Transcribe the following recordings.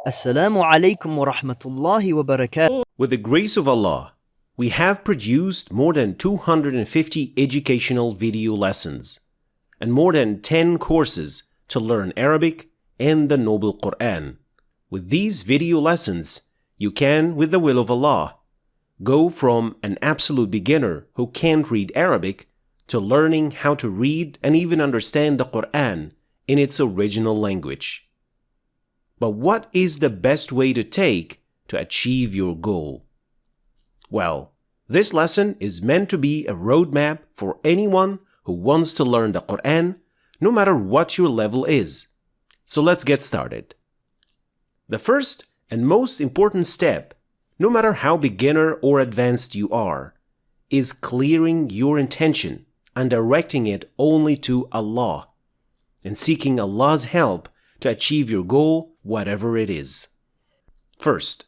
Assalamu alaikum wa rahmatullahi wa barakatuh. With the grace of Allah, we have produced more than 250 educational video lessons and more than 10 courses to learn Arabic and the Noble Quran. With these video lessons, you can, with the will of Allah, go from an absolute beginner who can't read Arabic to learning how to read and even understand the Quran in its original language. But what is the best way to take to achieve your goal? Well, this lesson is meant to be a roadmap for anyone who wants to learn the Quran, no matter what your level is. So let's get started. The first and most important step, no matter how beginner or advanced you are, is clearing your intention and directing it only to Allah, and seeking Allah's help to achieve your goal, whatever it is. First,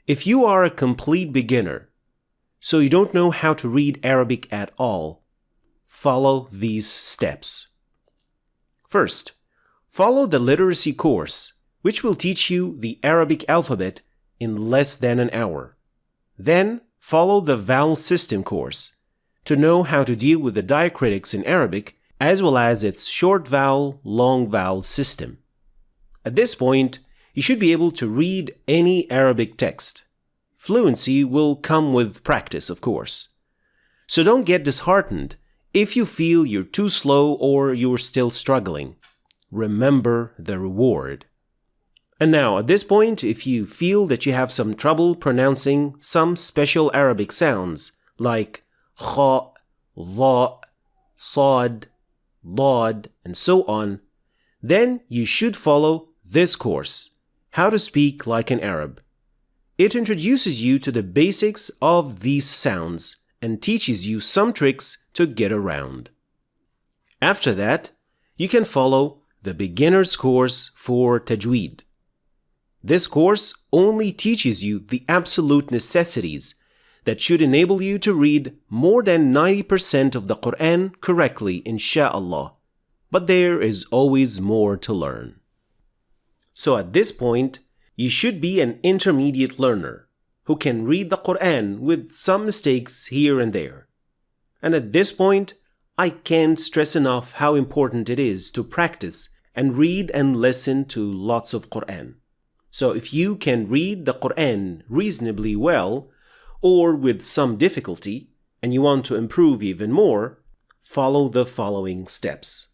if you are a complete beginner, so you don't know how to read Arabic at all, follow these steps. First, follow the literacy course, which will teach you the Arabic alphabet in less than an hour. Then, follow the vowel system course to know how to deal with the diacritics in Arabic as well as its short vowel, long vowel system. At this point, you should be able to read any Arabic text. Fluency will come with practice, of course. So don't get disheartened if you feel you're too slow or you're still struggling. Remember the reward. And now, at this point, if you feel that you have some trouble pronouncing some special Arabic sounds like kha, dha, sad, dad, and so on, then you should follow this course, How to Speak Like an Arab. It introduces you to the basics of these sounds and teaches you some tricks to get around. After that, you can follow the beginner's course for Tajweed. This course only teaches you the absolute necessities that should enable you to read more than 90% of the Quran correctly, insha'Allah. But there is always more to learn. So at this point, you should be an intermediate learner who can read the Quran with some mistakes here and there. And at this point, I can't stress enough how important it is to practice and read and listen to lots of Quran. So if you can read the Quran reasonably well or with some difficulty and you want to improve even more, follow the following steps.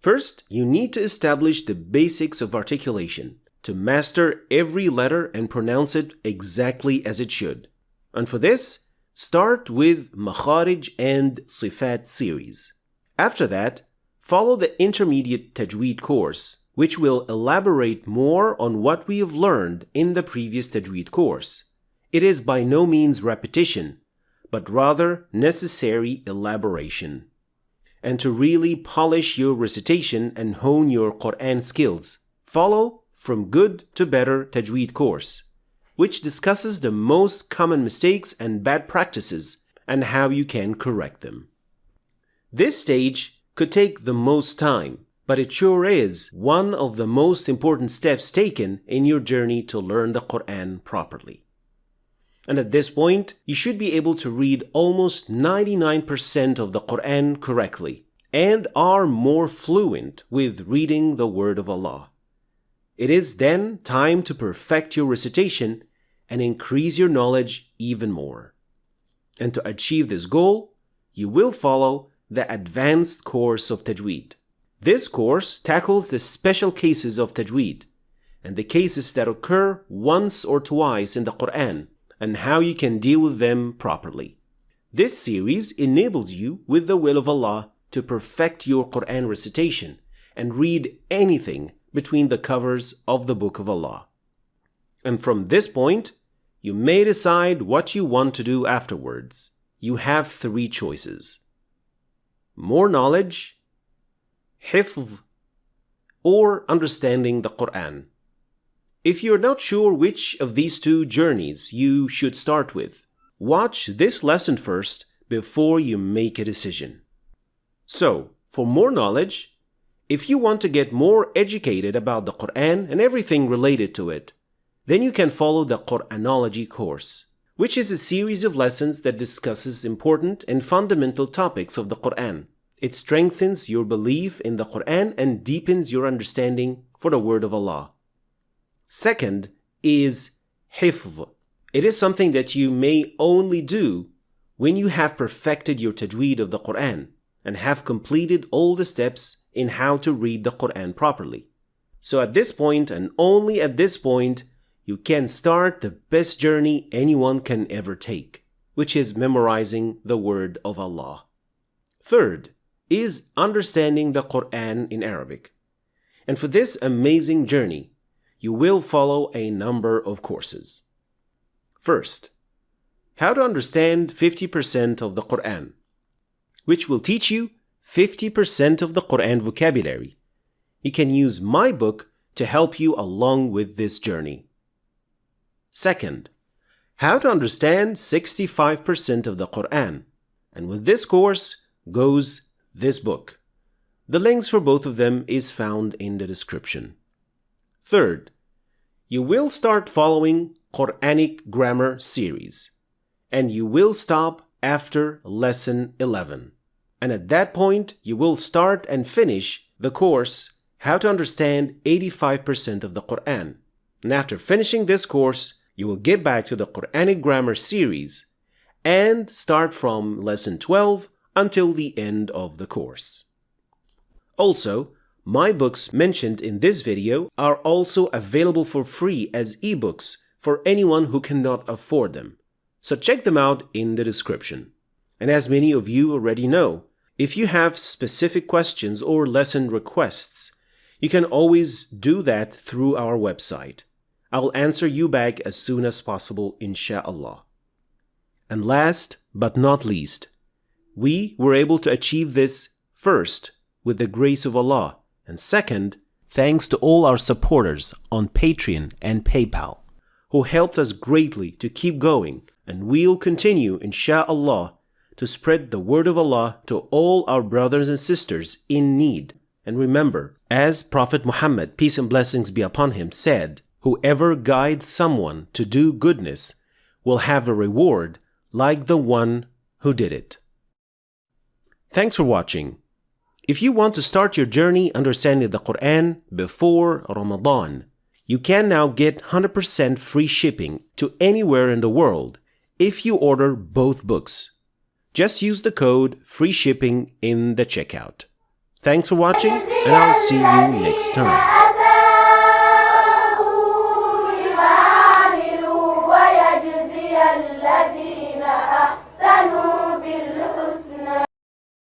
First, you need to establish the basics of articulation to master every letter and pronounce it exactly as it should. And for this, start with Makharij and Sifat series. After that, follow the intermediate Tajweed course, which will elaborate more on what we have learned in the previous Tajweed course. It is by no means repetition, but rather necessary elaboration. And to really polish your recitation and hone your Quran skills, follow From Good to Better Tajweed course, which discusses the most common mistakes and bad practices and how you can correct them. This stage could take the most time, but it sure is one of the most important steps taken in your journey to learn the Quran properly. And at this point, you should be able to read almost 99% of the Quran correctly and are more fluent with reading the word of Allah. It is then time to perfect your recitation and increase your knowledge even more. And to achieve this goal, you will follow the advanced course of Tajweed. This course tackles the special cases of Tajweed and the cases that occur once or twice in the Quran and how you can deal with them properly. This series enables you, with the will of Allah, to perfect your Quran recitation and read anything between the covers of the Book of Allah. And from this point, you may decide what you want to do afterwards. You have three choices: more knowledge, hifz, or understanding the Quran. If you're not sure which of these two journeys you should start with, watch this lesson first before you make a decision. So, for more knowledge, If you want to get more educated about the Quran and everything related to it, then you can follow the Quranology course, which is a series of lessons that discusses important and fundamental topics of the Quran. It strengthens your belief in the Quran and deepens your understanding for the word of Allah. Second is hifz. It is something that you may only do when you have perfected your tajweed of the Quran and have completed all the steps in how to read the Quran properly. So at this point, and only at this point, you can start the best journey anyone can ever take, which is memorizing the word of Allah. Third is understanding the Quran in Arabic. And for this amazing journey, you will follow a number of courses. First, how to understand 50% of the Quran, which will teach you 50% of the Quran vocabulary. You can use my book to help you along with this journey. Second, how to understand 65% of the Quran. And with this course goes this book. The links for both of them is found in the description. Third, you will start following Quranic grammar series, and you will stop after lesson 11. And at that point, you will start and finish the course, How to Understand 85% of the Quran. And after finishing this course, you will get back to the Quranic grammar series and start from lesson 12 until the end of the course. Also, my books mentioned in this video are also available for free as ebooks for anyone who cannot afford them. So check them out in the description. And as many of you already know, if you have specific questions or lesson requests, you can always do that through our website. I will answer you back as soon as possible, insha'Allah. And last but not least, we were able to achieve this first with the grace of Allah, and second, thanks to all our supporters on Patreon and PayPal, who helped us greatly to keep going, and we'll continue, insha'Allah, to spread the word of Allah to all our brothers and sisters in need. And remember, as Prophet Muhammad, peace and blessings be upon him, said, whoever guides someone to do goodness will have a reward like the one who did it. Thanks for watching. If you want to start your journey understanding the Quran before Ramadan, you can now get 100% free shipping to anywhere in the world if you order both books. Just use the code FREESHIPPING in the checkout. Thanks for watching, and I'll see you next time.